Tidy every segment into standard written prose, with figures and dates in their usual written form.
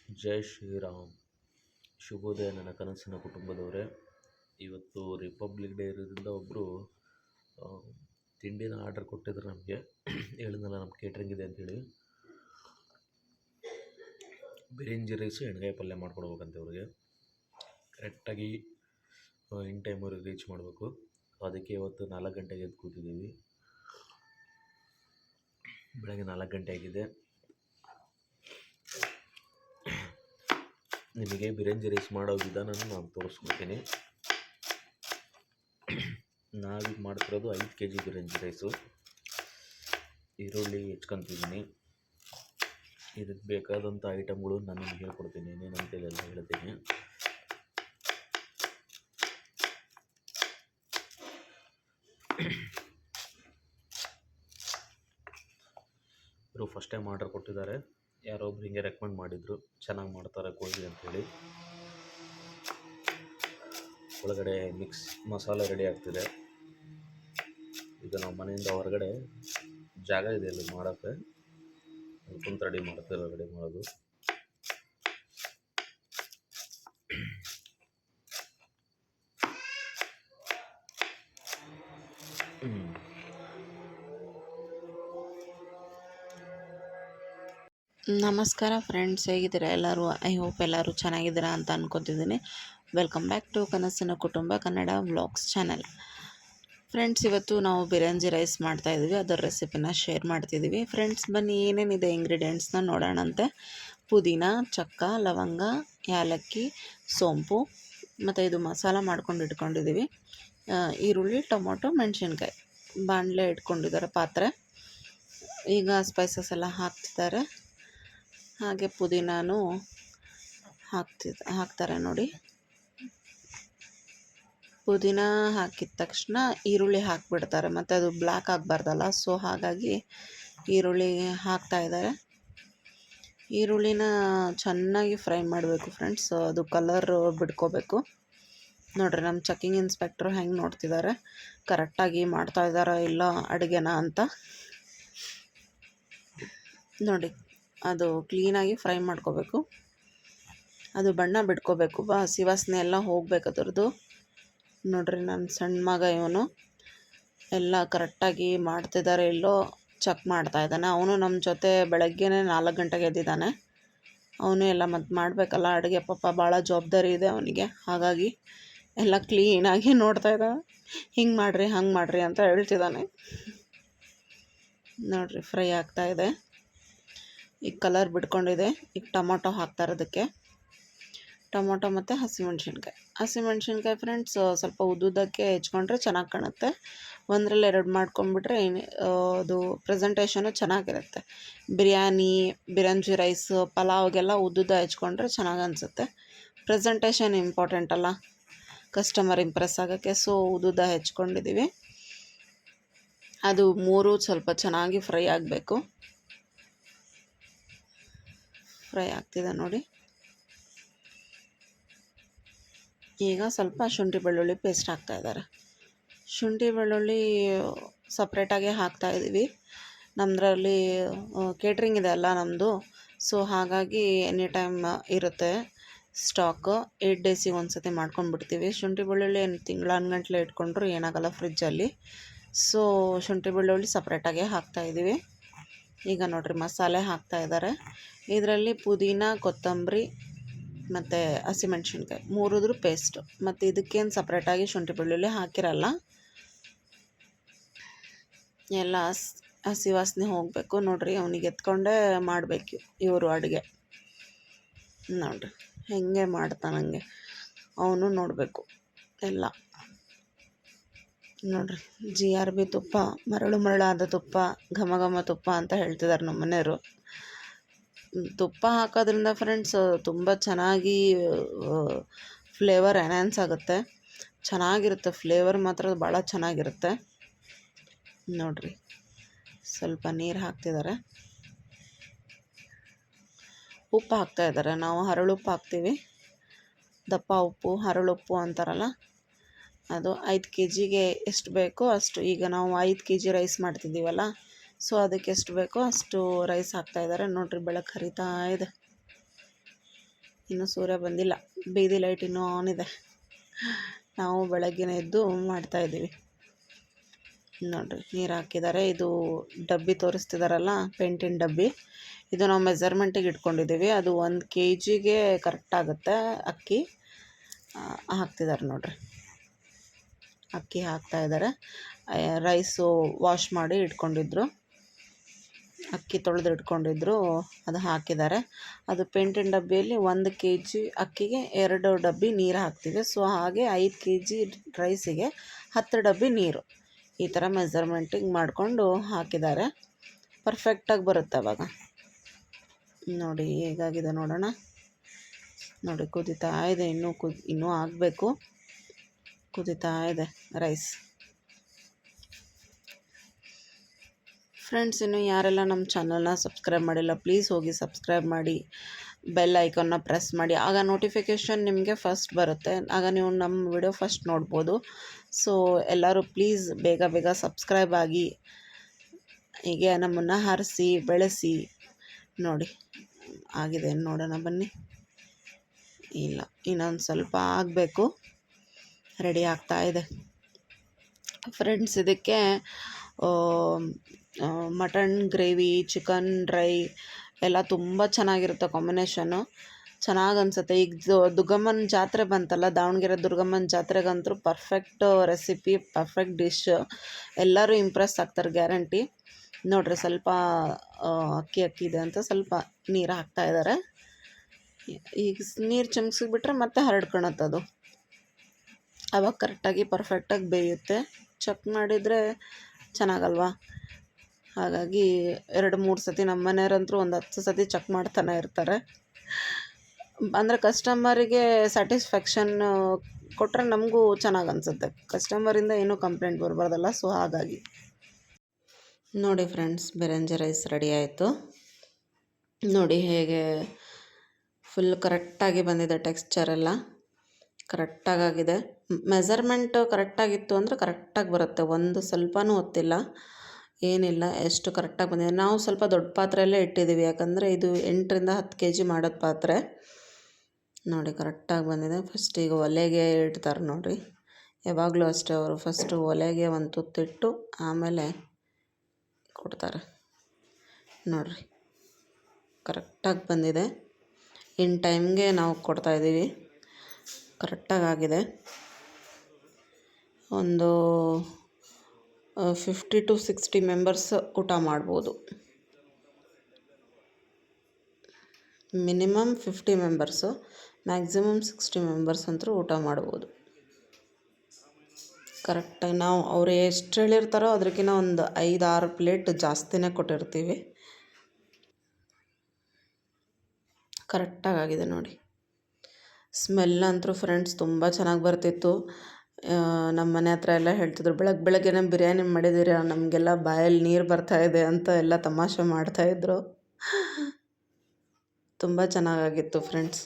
ಜೈ ಶ್ರೀರಾಮ್. ಶುಭೋದಯ ನನ್ನ ಕನಸಿನ ಕುಟುಂಬದವರೇ. ಇವತ್ತು ರಿಪಬ್ಲಿಕ್ ಡೇ ಇರೋದ್ರಿಂದ ಒಬ್ಬರು ತಿಂಡಿನ ಆರ್ಡರ್ ಕೊಟ್ಟಿದ್ರು ನಮಗೆ. ಹೇಳಿದ್ನಲ್ಲ ನಮ್ಮ ಕೇಟ್ರಿಂಗ್ ಇದೆ ಅಂತೇಳಿ. ಬಿರಿಂಜಿ ರೈಸು ಎಣ್ಗಾಯಿ ಪಲ್ಯ ಮಾಡ್ಕೊಡ್ಬೇಕಂತೆ ಅವ್ರಿಗೆ. ಕರೆಕ್ಟಾಗಿ ಇನ್ ಟೈಮ್ ಅವ್ರಿಗೆ ರೀಚ್ ಮಾಡಬೇಕು. ಅದಕ್ಕೆ ಇವತ್ತು 4 ಗಂಟೆಗೆ ಎದ್ದು ಕೂತಿದ್ದೀವಿ. ಬೆಳಗ್ಗೆ 4 ಗಂಟೆ ಆಗಿದೆ. ನಿಮಗೆ ಬಿರಿಂಜಿ ರೈಸ್ ಮಾಡೋ ವಿಧಾನನ ನಾನು ತೋರಿಸ್ಕೊಡ್ತೀನಿ. ನಾವೀಗ ಮಾಡ್ತಿರೋದು 5 kg ಬಿರಿಂಜಿ ರೈಸು. ಈರುಳ್ಳಿ ಹೆಚ್ಕೊತಿದ್ದೀನಿ. ಇದಕ್ಕೆ ಬೇಕಾದಂಥ ಐಟಮ್ಗಳು ನಾನು ನಿಮ್ಗೆ ಹೇಳ್ಕೊಡ್ತೀನಿ, ಏನೇನಂತೇಳಿ ಎಲ್ಲ ಹೇಳ್ತೀನಿ. ಇವರು ಫಸ್ಟ್ ಟೈಮ್ ಆರ್ಡರ್ ಕೊಟ್ಟಿದ್ದಾರೆ. ಯಾರೋ ಒಬ್ರು ಹಿಂಗೆ ರೆಕಮೆಂಡ್ ಮಾಡಿದರು, ಚೆನ್ನಾಗಿ ಮಾಡ್ತಾರೆ ಕೋಳಿ ಅಂಥೇಳಿ. ಒಳಗಡೆ ಮಿಕ್ಸ್ ಮಸಾಲೆ ರೆಡಿ ಆಗ್ತಿದೆ. ಈಗ ನಾವು ಮನೆಯಿಂದ ಹೊರಗಡೆ ಜಾಗ ಇದೆ ಅಲ್ಲಿ ಮಾಡೋಕ್ಕೆ, ಕುಂತು ರೆಡಿ ಮಾಡೋದು. ನಮಸ್ಕಾರ ಫ್ರೆಂಡ್ಸ್, ಹೇಗಿದ್ದೀರಾ ಎಲ್ಲರೂ? ಐ ಹೋಪ್ ಎಲ್ಲರೂ ಚೆನ್ನಾಗಿದ್ದೀರಾ ಅಂತ ಅನ್ಕೋತಿದ್ದೀನಿ. ವೆಲ್ಕಮ್ ಬ್ಯಾಕ್ ಟು ಕನಸಿನ ಕುಟುಂಬ ಕನ್ನಡ ವ್ಲಾಗ್ಸ್ ಚಾನಲ್. ಫ್ರೆಂಡ್ಸ್, ಇವತ್ತು ನಾವು ಬಿರಿಯಾನಿ ರೈಸ್ ಮಾಡ್ತಾಯಿದ್ದೀವಿ. ಅದರ ರೆಸಿಪಿನ ಶೇರ್ ಮಾಡ್ತಿದ್ದೀವಿ. ಫ್ರೆಂಡ್ಸ್, ಬನ್ನಿ ಏನೇನಿದೆ ಇಂಗ್ರೀಡಿಯೆಂಟ್ಸ್ನ ನೋಡೋಣಂತೆ. ಪುದೀನ, ಚಕ್ಕ, ಲವಂಗ, ಏಲಕ್ಕಿ, ಸೋಂಪು ಮತ್ತು ಇದು ಮಸಾಲ ಮಾಡ್ಕೊಂಡು ಇಟ್ಕೊಂಡಿದ್ದೀವಿ. ಈರುಳ್ಳಿ, ಟೊಮೊಟೊ, ಮೆಣಸಿನ್ಕಾಯಿ. ಬಾಣಲೆ ಇಟ್ಕೊಂಡಿದ್ದಾರೆ ಪಾತ್ರೆ. ಈಗ ಸ್ಪೈಸಸ್ ಎಲ್ಲ ಹಾಕ್ತಿದ್ದಾರೆ. ಹಾಗೆ ಪುದೀನೂ ಹಾಕ್ತಾರೆ ನೋಡಿ. ಪುದೀನ ಹಾಕಿದ ತಕ್ಷಣ ಈರುಳ್ಳಿ ಹಾಕಿಬಿಡ್ತಾರೆ, ಮತ್ತು ಅದು ಬ್ಲ್ಯಾಕ್ ಆಗಬಾರ್ದಲ್ಲ. ಸೊ ಹಾಗಾಗಿ ಈರುಳ್ಳಿ ಹಾಕ್ತಾಯಿದ್ದಾರೆ. ಈರುಳ್ಳಿನ ಚೆನ್ನಾಗಿ ಫ್ರೈ ಮಾಡಬೇಕು ಫ್ರೆಂಡ್ಸ್. ಅದು ಕಲರ್ ಬಿಡ್ಕೋಬೇಕು. ನೋಡಿರಿ, ನಮ್ಮ ಚೆಕ್ಕಿಂಗ್ ಇನ್ಸ್ಪೆಕ್ಟ್ರು ಹೆಂಗೆ ನೋಡ್ತಿದ್ದಾರೆ, ಕರೆಕ್ಟಾಗಿ ಮಾಡ್ತಾಯಿದ್ದಾರಾ ಇಲ್ಲ ಅಡುಗೆನ ಅಂತ. ನೋಡಿ, ಅದು ಕ್ಲೀನಾಗಿ ಫ್ರೈ ಮಾಡ್ಕೋಬೇಕು. ಅದು ಬಣ್ಣ ಬಿಡ್ಕೋಬೇಕು, ಹಸಿ ವಾಸನೆ ಎಲ್ಲ ಹೋಗ್ಬೇಕು ಅದರದ್ದು. ನೋಡ್ರಿ, ನನ್ನ ಸಣ್ಣ ಮಗ ಇವನು ಎಲ್ಲ ಕರೆಕ್ಟಾಗಿ ಮಾಡ್ತಿದ್ದಾರೆ ಇಲ್ಲೋ ಚೆಕ್ ಮಾಡ್ತಾಯಿದ್ದಾನೆ. ಅವನು ನಮ್ಮ ಜೊತೆ ಬೆಳಗ್ಗೆನೇ 4 ಗಂಟೆಗೆ ಎದ್ದಿದ್ದಾನೆ. ಅವನು ಎಲ್ಲ ಮತ್ತು ಮಾಡಬೇಕಲ್ಲ ಅಡುಗೆ. ಪಾಪ ಭಾಳ ಜವಾಬ್ದಾರಿ ಇದೆ ಅವನಿಗೆ. ಹಾಗಾಗಿ ಎಲ್ಲ ಕ್ಲೀನಾಗಿ ನೋಡ್ತಾ ಇದ್ದಾನೆ. ಹಿಂಗೆ ಮಾಡಿರಿ, ಹಂಗೆ ಮಾಡಿರಿ ಅಂತ ಹೇಳ್ತಿದ್ದಾನೆ. ನೋಡಿರಿ, ಫ್ರೈ ಆಗ್ತಾಯಿದೆ. ಈಗ ಕಲರ್ ಬಿಡ್ಕೊಂಡಿದೆ. ಈಗ ಟೊಮೊಟೊ ಹಾಕ್ತಾರೆ ಅದಕ್ಕೆ. ಟೊಮೊಟೊ ಮತ್ತು ಹಸಿಮೆಣ್ಸಿನ್ಕಾಯಿ ಫ್ರೆಂಡ್ಸ್ ಸ್ವಲ್ಪ ಉದ್ದುದಕ್ಕೆ ಹೆಚ್ಕೊಂಡ್ರೆ ಚೆನ್ನಾಗಿ ಕಾಣುತ್ತೆ. 1ರಲ್ಲಿ 2 ಮಾಡ್ಕೊಂಡ್ಬಿಟ್ರೆ ಅದು ಪ್ರೆಸೆಂಟೇಷನು ಚೆನ್ನಾಗಿರುತ್ತೆ. ಬಿರಿಯಾನಿ ರೈಸ್, ಪಲಾವ್ಗೆಲ್ಲ ಉದ್ದುದ ಹೆಚ್ಕೊಂಡ್ರೆ ಚೆನ್ನಾಗಿ ಅನಿಸುತ್ತೆ. ಪ್ರೆಸೆಂಟೇಷನ್ ಇಂಪಾರ್ಟೆಂಟ್ ಅಲ್ಲ, ಕಸ್ಟಮರ್ ಇಂಪ್ರೆಸ್ ಆಗೋಕ್ಕೆ. ಸೊ ಉದ್ದುದ ಹೆಚ್ಕೊಂಡಿದ್ದೀವಿ. ಅದು 3 ಸ್ವಲ್ಪ ಚೆನ್ನಾಗಿ ಫ್ರೈ ಆಗಬೇಕು. ಫ್ರೈ ಆಗ್ತಿದೆ ನೋಡಿ. ಈಗ ಸ್ವಲ್ಪ ಶುಂಠಿ ಬೆಳ್ಳುಳ್ಳಿ ಪೇಸ್ಟ್ ಹಾಕ್ತಾಯಿದ್ದಾರೆ. ಶುಂಠಿ ಬೆಳ್ಳುಳ್ಳಿ ಸಪ್ರೇಟಾಗಿ ಹಾಕ್ತಾಯಿದ್ದೀವಿ. ನಮ್ಮದ್ರಲ್ಲಿ ಕೇಟ್ರಿಂಗ್ ಇದೆ ಅಲ್ಲ ನಮ್ಮದು. ಸೊ ಹಾಗಾಗಿ ಎನಿ ಟೈಮ್ ಇರುತ್ತೆ ಸ್ಟಾಕು. 8 ಡೇಸಿಗೆ ಒಂದ್ಸತಿ ಮಾಡ್ಕೊಂಡ್ಬಿಡ್ತೀವಿ. ಶುಂಠಿ ಬೆಳ್ಳುಳ್ಳಿ ತಿಂಗಳಾನ್ಗಂಟ್ಲೆ ಇಟ್ಕೊಂಡ್ರು ಏನಾಗಲ್ಲ ಫ್ರಿಜ್ಜಲ್ಲಿ. ಸೊ ಶುಂಠಿ ಬೆಳ್ಳುಳ್ಳಿ ಸಪ್ರೇಟಾಗೆ ಹಾಕ್ತಾಯಿದ್ದೀವಿ. ಈಗ ನೋಡಿರಿ, ಮಸಾಲೆ ಹಾಕ್ತಾಯಿದ್ದಾರೆ. ಇದರಲ್ಲಿ ಪುದೀನ, ಕೊತ್ತಂಬರಿ ಮತ್ತು ಹಸಿಮೆಣ್ಸಿನ್ಕಾಯಿ 3 ಪೇಸ್ಟು. ಮತ್ತು ಇದಕ್ಕೇನು ಸಪ್ರೇಟಾಗಿ ಶುಂಠಿ ಬೆಳ್ಳುಳ್ಳಿ ಹಾಕಿರಲ್ಲ. ಎಲ್ಲ ಹಸಿ ವಾಸನೆ ಹೋಗಬೇಕು. ನೋಡಿರಿ, ಅವನಿಗೆ ಎತ್ಕೊಂಡೇ ಮಾಡಬೇಕು ಇವರು ಅಡುಗೆ. ನೋಡಿರಿ ಹೆಂಗೆ ಮಾಡ್ತಾನಂಗೆ ಅವನು ನೋಡಬೇಕು ಎಲ್ಲ. ನೋಡಿರಿ, GRB ತುಪ್ಪ, ಮರಳಾದ ತುಪ್ಪ, ಘಮ ತುಪ್ಪ ಅಂತ ಹೇಳ್ತಿದ್ದಾರೆ ನಮ್ಮ ಮನೆಯವರು. ತುಪ್ಪ ಹಾಕೋದ್ರಿಂದ ಫ್ರೆಂಡ್ಸ್ ತುಂಬ ಚೆನ್ನಾಗಿ ಫ್ಲೇವರ್ ಎನ್ಹ್ಯಾನ್ಸ್ ಆಗುತ್ತೆ. ಚೆನ್ನಾಗಿರುತ್ತೆ, ಫ್ಲೇವರ್ ಮಾತ್ರ ಭಾಳ ಚೆನ್ನಾಗಿರುತ್ತೆ. ನೋಡಿರಿ, ಸ್ವಲ್ಪ ನೀರು ಹಾಕ್ತಿದ್ದಾರೆ. ಉಪ್ಪು ಹಾಕ್ತಾಯಿದ್ದಾರೆ. ನಾವು ಹರಳುಪ್ಪು ಹಾಕ್ತೀವಿ. ದಪ್ಪ ಉಪ್ಪು, ಹರಳುಪ್ಪು ಅಂತಾರಲ್ಲ ಅದು. 5 kgಗೆ ಎಷ್ಟು ಬೇಕೋ ಅಷ್ಟು. ಈಗ ನಾವು 5 kg ರೈಸ್ ಮಾಡ್ತಿದ್ದೀವಲ್ಲ, ಸೊ ಅದಕ್ಕೆ ಎಷ್ಟು ಬೇಕೋ ಅಷ್ಟು ರೈಸ್ ಹಾಕ್ತಾಯಿದ್ದಾರೆ. ನೋಡಿರಿ, ಬೆಳಕು ಹರಿತಾ ಇದೆ. ಇನ್ನೂ ಸೂರ್ಯ ಬಂದಿಲ್ಲ, ಬೀದಿ ಲೈಟ್ ಇನ್ನೂ ಆನ್ ಇದೆ. ನಾವು ಬೆಳಗ್ಗೆನೇ ಎದ್ದು ಮಾಡ್ತಾಯಿದ್ದೀವಿ. ನೋಡಿರಿ ನೀರು ಹಾಕಿದ್ದಾರೆ. ಇದು ಡಬ್ಬಿ ತೋರಿಸ್ತಿದ್ದಾರಲ್ಲ, ಪೇಂಟಿನ ಡಬ್ಬಿ, ಇದು ನಾವು ಮೆಜರ್ಮೆಂಟಿಗೆ ಇಟ್ಕೊಂಡಿದ್ದೀವಿ. ಅದು 1 kgಗೆ ಕರೆಕ್ಟ್ ಆಗುತ್ತೆ. ಅಕ್ಕಿ ಹಾಕ್ತಿದ್ದಾರೆ ನೋಡಿರಿ, ಅಕ್ಕಿ ಹಾಕ್ತಾಯಿದ್ದಾರೆ. ರೈಸು ವಾಶ್ ಮಾಡಿ ಇಟ್ಕೊಂಡಿದ್ರು, ಅಕ್ಕಿ ತೊಳೆದು ಇಟ್ಕೊಂಡಿದ್ರು, ಅದು ಹಾಕಿದ್ದಾರೆ. ಅದು ಪೇಂಟಿನ ಡಬ್ಬಿಯಲ್ಲಿ 1 kg ಅಕ್ಕಿಗೆ 2 ಡಬ್ಬಿ ನೀರು ಹಾಕ್ತೀವಿ. ಸೊ ಹಾಗೆ 5 kg ರೈಸಿಗೆ 10 ಡಬ್ಬಿ ನೀರು, ಈ ಥರ ಮೆಜರ್ಮೆಂಟಿಗೆ ಮಾಡಿಕೊಂಡು ಹಾಕಿದ್ದಾರೆ. ಪರ್ಫೆಕ್ಟಾಗಿ ಬರುತ್ತೆ ಅವಾಗ. ನೋಡಿ ಹೇಗಾಗಿದೆ ನೋಡೋಣ. ನೋಡಿ ಕುದೀತಾ ಇದೆ, ಇನ್ನೂ ಆಗಬೇಕು, ಕುದೀತಾ ಇದೆ ರೈಸ್. ಫ್ರೆಂಡ್ಸ್, ಇನ್ನು ಯಾರೆಲ್ಲ ನಮ್ಮ ಚಾನಲ್ನ ಸಬ್ಸ್ಕ್ರೈಬ್ ಮಾಡಿಲ್ಲ, ಪ್ಲೀಸ್ ಹೋಗಿ ಸಬ್ಸ್ಕ್ರೈಬ್ ಮಾಡಿ, ಬೆಲ್ ಐಕಾನ್ನ ಪ್ರೆಸ್ ಮಾಡಿ. ಆಗ ನೋಟಿಫಿಕೇಷನ್ ನಿಮಗೆ ಫಸ್ಟ್ ಬರುತ್ತೆ, ಆಗ ನೀವು ನಮ್ಮ ವಿಡಿಯೋ ಫಸ್ಟ್ ನೋಡ್ಬೋದು. ಸೊ ಎಲ್ಲರೂ ಪ್ಲೀಸ್ ಬೇಗ ಬೇಗ ಸಬ್ಸ್ಕ್ರೈಬ್ ಆಗಿ, ಹೀಗೆ ನಮ್ಮನ್ನು ಹರಿಸಿ ಬೆಳೆಸಿ. ನೋಡಿ ಆಗಿದೆ ನೋಡೋಣ ಬನ್ನಿ. ಇಲ್ಲ, ಇನ್ನೊಂದು ಸ್ವಲ್ಪ ಆಗಬೇಕು, ರೆಡಿ ಆಗ್ತಾ ಇದೆ. ಫ್ರೆಂಡ್ಸ್, ಇದಕ್ಕೆ ಮಟನ್ ಗ್ರೇವಿ, ಚಿಕನ್ ಡ್ರೈ ಎಲ್ಲ ತುಂಬ ಚೆನ್ನಾಗಿರುತ್ತೆ ಕಾಂಬಿನೇಷನ್ನು, ಚೆನ್ನಾಗಿ ಅನಿಸುತ್ತೆ. ಈಗ ದುರ್ಗಮ್ಮನ ಜಾತ್ರೆ ಬಂತಲ್ಲ, ದಾವಣಗೆರೆ ದುರ್ಗಮ್ಮನ ಜಾತ್ರೆಗಂತೂ ಪರ್ಫೆಕ್ಟ್ ರೆಸಿಪಿ, ಪರ್ಫೆಕ್ಟ್ ಡಿಶ್, ಎಲ್ಲರೂ ಇಂಪ್ರೆಸ್ ಆಗ್ತಾರೆ ಗ್ಯಾರಂಟಿ. ನೋಡಿರಿ ಸ್ವಲ್ಪ ಅಕ್ಕಿ ಇದೆ ಅಂತ ಸ್ವಲ್ಪ ನೀರು ಹಾಕ್ತಾಯಿದ್ದಾರೆ. ಈಗ ನೀರು ಚಿಮ್ಸಿಬಿಟ್ರೆ ಮತ್ತೆ ಹರಡ್ಕೊಳತ್ತದು, ಆವಾಗ ಕರೆಕ್ಟಾಗಿ ಪರ್ಫೆಕ್ಟಾಗಿ ಬೇಯುತ್ತೆ. ಚೆಕ್ ಮಾಡಿದರೆ ಚೆನ್ನಾಗಲ್ವಾ? ಹಾಗಾಗಿ 2-3 ಸತಿ ನಮ್ಮ ಮನೆಯವರಂತೂ ಒಂದು 10 ಸತಿ ಚೆಕ್ ಮಾಡ್ತಾನೆ ಇರ್ತಾರೆ. ಅಂದರೆ ಕಸ್ಟಮರಿಗೆ ಸ್ಯಾಟಿಸ್ಫ್ಯಾಕ್ಷನ್ ಕೊಟ್ಟರೆ ನಮಗೂ ಚೆನ್ನಾಗಿ ಅನಿಸುತ್ತೆ, ಕಸ್ಟಮರಿಂದ ಏನೂ ಕಂಪ್ಲೇಂಟ್ ಬರಬಾರ್ದಲ್ಲ. ಸೊ ಹಾಗಾಗಿ ನೋಡಿ ಫ್ರೆಂಡ್ಸ್, ಬಿರಂಜಿ ರೈಸ್ ರೆಡಿ ಆಯಿತು. ನೋಡಿ ಹೇಗೆ ಫುಲ್ ಕರೆಕ್ಟಾಗಿ ಬಂದಿದೆ, ಟೆಕ್ಸ್ಚರೆಲ್ಲ ಕರೆಕ್ಟಾಗಿದೆ. ಮೆಜರ್ಮೆಂಟ್ ಕರೆಕ್ಟಾಗಿತ್ತು ಅಂದರೆ ಕರೆಕ್ಟಾಗಿ ಬರುತ್ತೆ, ಒಂದು ಸ್ವಲ್ಪನೂ ಹೊತ್ತಿಲ್ಲ, ಏನಿಲ್ಲ, ಎಷ್ಟು ಕರೆಕ್ಟಾಗಿ ಬಂದಿದೆ. ನಾವು ಸ್ವಲ್ಪ ದೊಡ್ಡ ಪಾತ್ರೆಯಲ್ಲೇ ಇಟ್ಟಿದ್ದೀವಿ, ಯಾಕಂದರೆ ಇದು 8-10 kg ಮಾಡೋದು ಪಾತ್ರೆ. ನೋಡಿ ಕರೆಕ್ಟಾಗಿ ಬಂದಿದೆ. ಫಸ್ಟ್ ಈಗ ಒಲೆಗೆ ಇಡ್ತಾರೆ ನೋಡಿರಿ, ಯಾವಾಗಲೂ ಅಷ್ಟೇ, ಅವರು ಫಸ್ಟು ಒಲೆಗೆ ಒಂದು ತುತ್ತಿಟ್ಟು ಆಮೇಲೆ ಕೊಡ್ತಾರೆ. ನೋಡಿರಿ ಕರೆಕ್ಟಾಗಿ ಬಂದಿದೆ. ಇನ್ ಟೈಮ್ಗೆ ನಾವು ಕೊಡ್ತಾಯಿದ್ದೀವಿ, ಕರೆಕ್ಟಾಗಿ ಆಗಿದೆ. ಒಂದು 50 to 60 ಮೆಂಬರ್ಸ್ ಊಟ ಮಾಡ್ಬೋದು, ಮಿನಿಮಮ್ 50 ಮೆಂಬರ್ಸು, ಮ್ಯಾಕ್ಸಿಮಮ್ 60 ಮೆಂಬರ್ಸ್ ಅಂತೂ ಊಟ ಮಾಡ್ಬೋದು. ಕರೆಕ್ಟಾಗಿ ನಾವು ಅವ್ರು ಎಷ್ಟು ಹೇಳಿರ್ತಾರೋ ಅದಕ್ಕಿಂತ ಒಂದು 5-6 ಪ್ಲೇಟ್ ಜಾಸ್ತಿನೇ ಕೊಟ್ಟಿರ್ತೀವಿ. ಕರೆಕ್ಟಾಗಿದೆ ನೋಡಿ. ಸ್ಮೆಲ್ ಅಂತೂ ಫ್ರೆಂಡ್ಸ್ ತುಂಬ ಚೆನ್ನಾಗಿ ಬರ್ತಿತ್ತು. ನಮ್ಮ ಮನೆ ಹತ್ರ ಎಲ್ಲ ಹೇಳ್ತಿದ್ರು, ಬೆಳಗ್ಗೆನೇ ಬಿರಿಯಾನಿ ಮಾಡಿದ್ದೀರಾ, ನಮಗೆಲ್ಲ ಬಾಯಲ್ಲಿ ನೀರು ಬರ್ತಾಯಿದೆ ಅಂತ ಎಲ್ಲ ತಮಾಷೆ ಮಾಡ್ತಾಯಿದ್ರು. ತುಂಬ ಚೆನ್ನಾಗಾಗಿತ್ತು ಫ್ರೆಂಡ್ಸ್.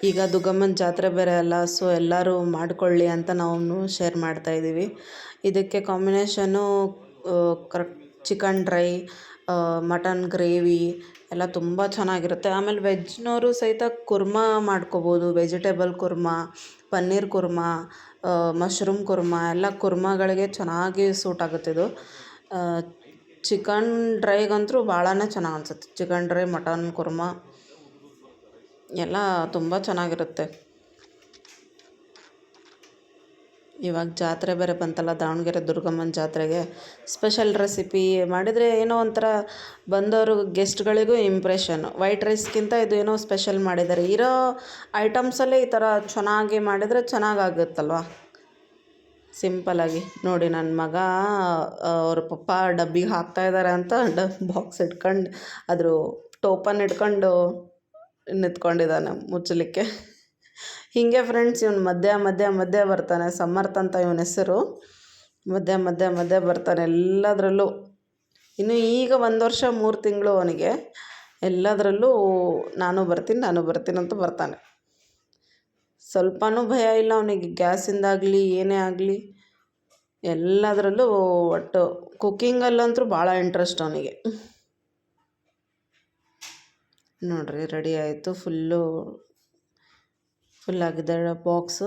ಈಗ ದುರ್ಗಮ್ಮನ ಜಾತ್ರೆ ಬೇರೆ ಅಲ್ಲ, ಸೊ ಎಲ್ಲರೂ ಮಾಡಿಕೊಳ್ಳಿ ಅಂತ ನಾವು ಶೇರ್ ಮಾಡ್ತಾಯಿದ್ದೀವಿ. ಇದಕ್ಕೆ combination correct chicken dry, mutton gravy ಎಲ್ಲ ತುಂಬ ಚೆನ್ನಾಗಿರುತ್ತೆ. ಆಮೇಲೆ ವೆಜ್ನವರು ಸಹಿತ ಕುರ್ಮಾ ಮಾಡ್ಕೋಬೋದು, ವೆಜಿಟೇಬಲ್ ಕುರ್ಮಾ, ಪನ್ನೀರ್ ಕುರ್ಮಾ, ಮಶ್ರೂಮ್ ಕುರ್ಮಾ, ಎಲ್ಲ ಕುರ್ಮಾಗಳಿಗೆ ಚೆನ್ನಾಗಿ ಸೂಟ್ ಆಗುತ್ತೆ ಇದು. ಚಿಕನ್ ಡ್ರೈಗಂತೂ ಭಾಳನೇ ಚೆನ್ನಾಗಿ ಅನಿಸುತ್ತೆ, ಚಿಕನ್ ಡ್ರೈ, ಮಟನ್ ಕುರ್ಮಾ ಎಲ್ಲ ತುಂಬ ಚೆನ್ನಾಗಿರುತ್ತೆ. ಇವಾಗ ಜಾತ್ರೆ ಬೇರೆ ಬಂತಲ್ಲ, ದಾವಣಗೆರೆ ದುರ್ಗಮ್ಮನ ಜಾತ್ರೆಗೆ ಸ್ಪೆಷಲ್ ರೆಸಿಪಿ ಮಾಡಿದರೆ ಏನೋ ಒಂಥರ ಬಂದವರು ಗೆಸ್ಟ್ಗಳಿಗೂ ಇಂಪ್ರೆಷನ್ನು. ವೈಟ್ ರೈಸ್ಗಿಂತ ಇದು ಏನೋ ಸ್ಪೆಷಲ್ ಮಾಡಿದ್ದಾರೆ, ಇರೋ ಐಟಮ್ಸಲ್ಲೇ ಈ ಥರ ಚೆನ್ನಾಗಿ ಮಾಡಿದರೆ ಚೆನ್ನಾಗಾಗುತ್ತಲ್ವ, ಸಿಂಪಲಾಗಿ. ನೋಡಿ ನನ್ನ ಮಗ ಅವ್ರ ಪಪ್ಪ ಡಬ್ಬಿಗೆ ಹಾಕ್ತಾಯಿದ್ದಾರೆ ಅಂತ ಬಾಕ್ಸ್ ಇಟ್ಕೊಂಡು ಅದ್ರ ಟೋಪನ್ ಇಟ್ಕೊಂಡು ನಿಂತ್ಕೊಂಡಿದ್ದಾನೆ ಮುಚ್ಚಲಿಕ್ಕೆ. ಹೀಗೆ ಫ್ರೆಂಡ್ಸ್, ಇವನು ಮಧ್ಯೆ ಬರ್ತಾನೆ. ಸಮರ್ಥ ಅಂತ ಇವನ ಹೆಸರು. ಮಧ್ಯೆ ಬರ್ತಾನೆ ಎಲ್ಲದರಲ್ಲೂ. ಇನ್ನು ಈಗ 1 ವರ್ಷ 3 ತಿಂಗಳು ಅವನಿಗೆ. ಎಲ್ಲದರಲ್ಲೂ ನಾನು ಬರ್ತೀನಿ ಅಂತ ಬರ್ತಾನೆ. ಸ್ವಲ್ಪನೂ ಭಯ ಇಲ್ಲ ಅವನಿಗೆ, ಗ್ಯಾಸಿಂದಾಗಲಿ ಏನೇ ಆಗಲಿ ಎಲ್ಲದರಲ್ಲೂ. ಒಟ್ಟು ಕುಕ್ಕಿಂಗಲ್ಲಂತೂ ಭಾಳ ಇಂಟ್ರೆಸ್ಟ್ ಅವನಿಗೆ. ನೋಡಿರಿ ರೆಡಿ ಆಯಿತು, ಫುಲ್ಲು ಫುಲ್ ಆಗಿದೆ ಬಾಕ್ಸು.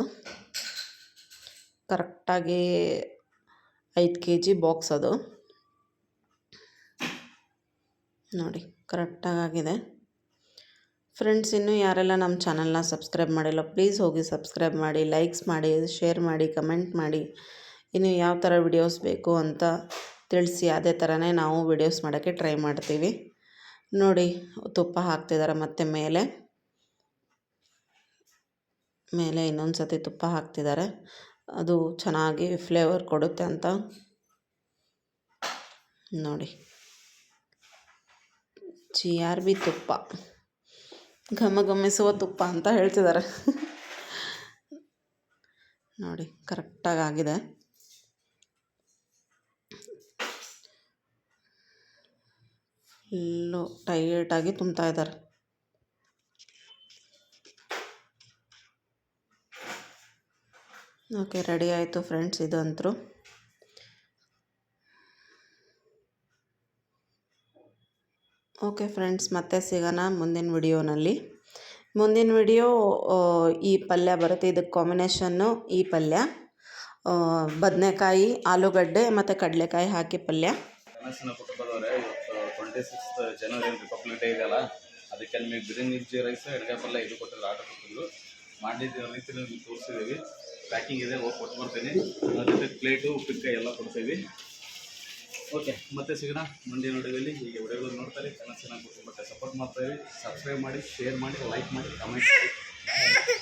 ಕರೆಕ್ಟಾಗಿ 5 kg ಬಾಕ್ಸ್ ಅದು ನೋಡಿ, ಕರೆಕ್ಟಾಗಿದೆ. ಫ್ರೆಂಡ್ಸ್, ಇನ್ನೂ ಯಾರೆಲ್ಲ ನಮ್ಮ ಚಾನಲ್ನ ಸಬ್ಸ್ಕ್ರೈಬ್ ಮಾಡಿಲ್ಲ ಪ್ಲೀಸ್ ಹೋಗಿ ಸಬ್ಸ್ಕ್ರೈಬ್ ಮಾಡಿ, ಲೈಕ್ಸ್ ಮಾಡಿ, ಶೇರ್ ಮಾಡಿ, ಕಮೆಂಟ್ ಮಾಡಿ. ಇನ್ನು ಯಾವ ಥರ ವಿಡಿಯೋಸ್ ಬೇಕು ಅಂತ ತಿಳಿಸಿ, ಅದೇ ಥರನೇ ನಾವು ವಿಡಿಯೋಸ್ ಮಾಡೋಕ್ಕೆ ಟ್ರೈ ಮಾಡ್ತೀವಿ. ನೋಡಿ, ತುಪ್ಪ ಹಾಕ್ತಿದ್ದಾರೆ ಮತ್ತು ಮೇಲೆ ಇನ್ನೊಂದು ಸತಿ ತುಪ್ಪ ಹಾಕ್ತಿದ್ದಾರೆ. ಅದು ಚೆನ್ನಾಗಿ ಫ್ಲೇವರ್ ಕೊಡುತ್ತೆ ಅಂತ ನೋಡಿ. GRB ತುಪ್ಪ, ಘಮಘಮಿಸುವ ತುಪ್ಪ ಅಂತ ಹೇಳ್ತಿದ್ದಾರೆ. ನೋಡಿ, ಕರೆಕ್ಟಾಗಿ ಆಗಿದೆ. ಫುಲ್ಲು ಟೈಟಾಗಿ ತುಂಬ್ತಾ ಇದ್ದಾರೆ. ಓಕೆ, ರೆಡಿ ಆಯಿತು ಫ್ರೆಂಡ್ಸ್ ಇದಂತರೂ. ಓಕೆ ಫ್ರೆಂಡ್ಸ್, ಮತ್ತೆ ಸಿಗೋಣ ಮುಂದಿನ ವಿಡಿಯೋನಲ್ಲಿ. ಮುಂದಿನ ವಿಡಿಯೋ ಈ ಪಲ್ಯ ಬರುತ್ತೆ. ಇದಕ್ಕೆ ಕಾಂಬಿನೇಷನ್ನು ಈ ಪಲ್ಯ ಬದನೆಕಾಯಿ, ಆಲೂಗಡ್ಡೆ ಮತ್ತು ಕಡಲೆಕಾಯಿ ಹಾಕಿ ಪಲ್ಯ. ಕನಸಿನ ಕುಟುಂಬದವರೇ, ಇವತ್ತು 26th ಜನವರಿ ರಿಪಬ್ಲಿಕ್ ಡೇ ಇದೆಯಲ್ಲ, ಅದಕ್ಕೆ ನಿಮಗೆ ಬಿರಿಯಾನಿ ರೈಸ್, ಎಣ್ಗಾಯಿ ಪಲ್ಯ ಇದು ಕೊಟ್ಟಿದ್ರು, ಆರ್ಡರ್ ಕೊಟ್ಟಿದ್ರು. ಮಾಡಿದ ರೀತಿ ನಿಮ್ಗೆ ತೋರಿಸಿದ್ದೀವಿ. ಪ್ಯಾಕಿಂಗ್ ಇದೆ, ಹೋಗಿ ಕೊಟ್ಟು ಬರ್ತೀನಿ. ಅದ್ರ ಜೊತೆ ಪ್ಲೇಟು, ಉಪ್ಪಿನಕಾಯಿ ಎಲ್ಲ ಕೊಡ್ತೀವಿ. ಓಕೆ, ಮತ್ತೆ ಸಿಗೋಣ ಮುಂದಿನ ವಿಡಿಯೋದಲ್ಲಿ. ಹೀಗೆ ವಿಡಿಯೋಗಳು ನೋಡ್ತಾರೆ, ಕನಸಿನ ಕುಟುಂಬಕ್ಕೆ ಸಪೋರ್ಟ್ ಮಾಡ್ತಾಯಿವಿ. ಸಬ್ಸ್ಕ್ರೈಬ್ ಮಾಡಿ, ಶೇರ್ ಮಾಡಿ, ಲೈಕ್ ಮಾಡಿ, ಕಮೆಂಟ್ ಮಾಡಿ.